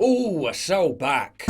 Ooh, we're so back.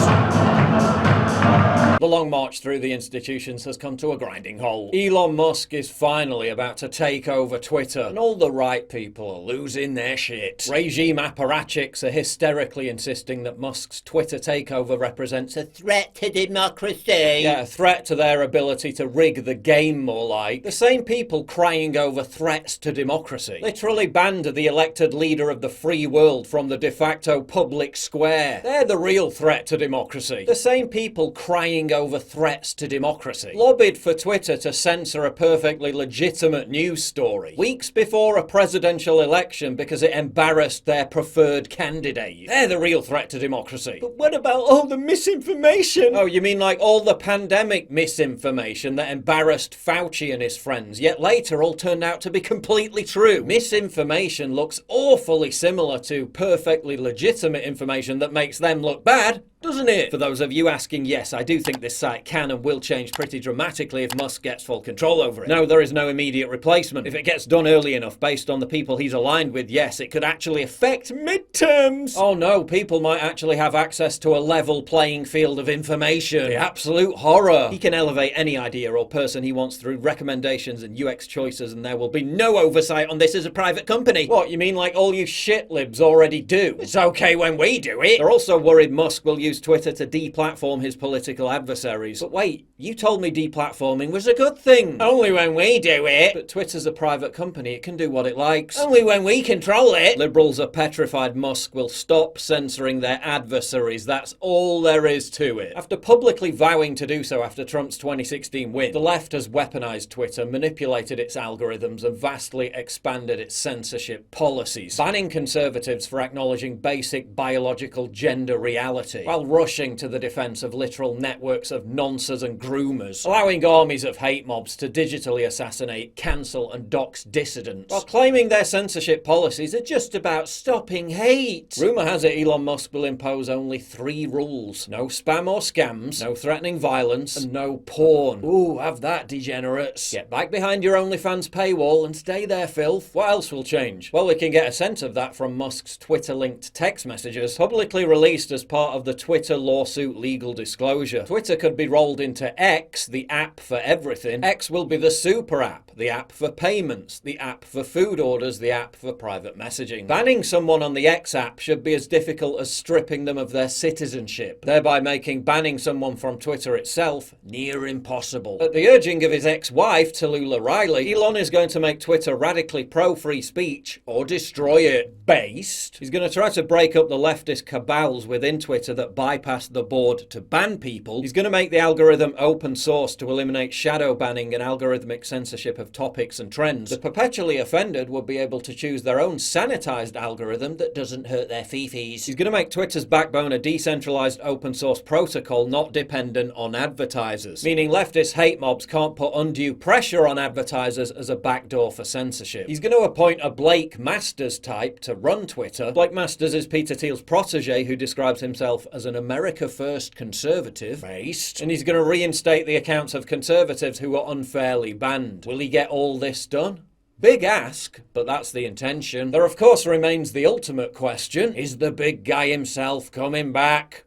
The long march through the institutions has come to a grinding halt. Elon Musk is finally about to take over Twitter, and all the right people are losing their shit. Regime apparatchiks are hysterically insisting that Musk's Twitter takeover represents a threat to democracy. Yeah, a threat to their ability to rig the game, more like. The same people crying over threats to democracy literally banned the elected leader of the free world from the de facto public square. They're the real threat to democracy. The same people crying over threats to democracy lobbied for Twitter to censor a perfectly legitimate news story weeks before a presidential election because it embarrassed their preferred candidate. They're the real threat to democracy. But what about all the misinformation? Oh, you mean like all the pandemic misinformation that embarrassed Fauci and his friends, yet later all turned out to be completely true? Misinformation looks awfully similar to perfectly legitimate information that makes them look bad, doesn't it? For those of you asking, yes, I do think this site can and will change pretty dramatically if Musk gets full control over it. No, there is no immediate replacement. If it gets done early enough based on the people he's aligned with, yes, it could actually affect midterms. Oh no, people might actually have access to a level playing field of information. The absolute horror. He can elevate any idea or person he wants through recommendations and UX choices, and there will be no oversight on this as a private company. What, you mean like all you shitlibs already do? It's okay when we do it. They're also worried Musk will use Twitter to deplatform his political adversaries. But wait, you told me deplatforming was a good thing. Only when we do it. But Twitter's a private company, it can do what it likes. Only when we control it. Liberals are petrified Musk will stop censoring their adversaries. That's all there is to it. After publicly vowing to do so after Trump's 2016 win, the left has weaponized Twitter, manipulated its algorithms, and vastly expanded its censorship policies, banning conservatives for acknowledging basic biological gender reality, while rushing to the defense of literal networks of nonces and groomers, allowing armies of hate mobs to digitally assassinate, cancel, and dox dissidents, while claiming their censorship policies are just about stopping hate. Rumour has it Elon Musk will impose only 3 rules. No spam or scams, no threatening violence, and no porn. Ooh, have that, degenerates. Get back behind your OnlyFans paywall and stay there, filth. What else will change? Well, we can get a sense of that from Musk's Twitter-linked text messages, publicly released as part of the Twitter lawsuit legal disclosure. Twitter could be rolled into X, the app for everything. X will be the super app, the app for payments, the app for food orders, the app for private messaging. Banning someone on the X app should be as difficult as stripping them of their citizenship, thereby making banning someone from Twitter itself near impossible. At the urging of his ex-wife, Tallulah Riley, Elon is going to make Twitter radically pro-free speech or destroy it based. He's going to try to break up the leftist cabals within Twitter that bypass the board to ban people. He's going to make the algorithm open source to eliminate shadow banning and algorithmic censorship of topics and trends. The perpetually offended will be able to choose their own sanitized algorithm that doesn't hurt their fifis. He's going to make Twitter's backbone a decentralized open source protocol not dependent on advertisers, meaning leftist hate mobs can't put undue pressure on advertisers as a backdoor for censorship. He's going to appoint a Blake Masters type to run Twitter. Blake Masters is Peter Thiel's protege who describes himself as an America First conservative based, and he's going to reinstate the accounts of conservatives who were unfairly banned. Will he get all this done? Big ask, but that's the intention. There of course remains the ultimate question. Is the big guy himself coming back?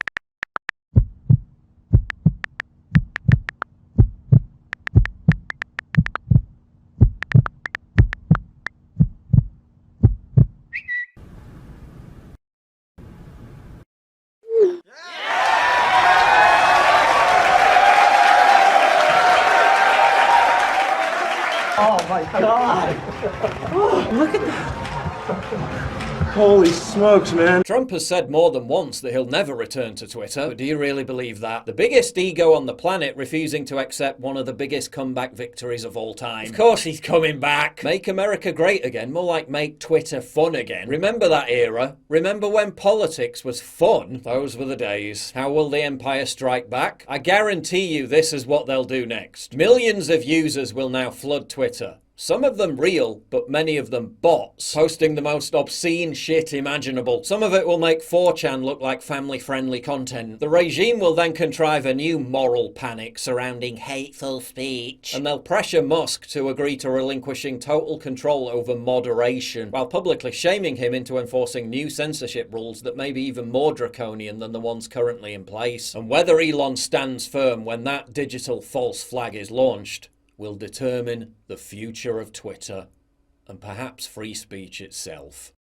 Oh my God! Oh, look at that! Holy smokes, man. Trump has said more than once that he'll never return to Twitter, but do you really believe that? The biggest ego on the planet refusing to accept one of the biggest comeback victories of all time. Of course he's coming back. Make America great again, more like make Twitter fun again. Remember that era? Remember when politics was fun? Those were the days. How will the empire strike back? I guarantee you this is what they'll do next. Millions of users will now flood Twitter. Some of them real, but many of them bots, posting the most obscene shit imaginable. Some of it will make 4chan look like family-friendly content. The regime will then contrive a new moral panic surrounding hateful speech, and they'll pressure Musk to agree to relinquishing total control over moderation, while publicly shaming him into enforcing new censorship rules that may be even more draconian than the ones currently in place. And whether Elon stands firm when that digital false flag is launched will determine the future of Twitter, and perhaps free speech itself.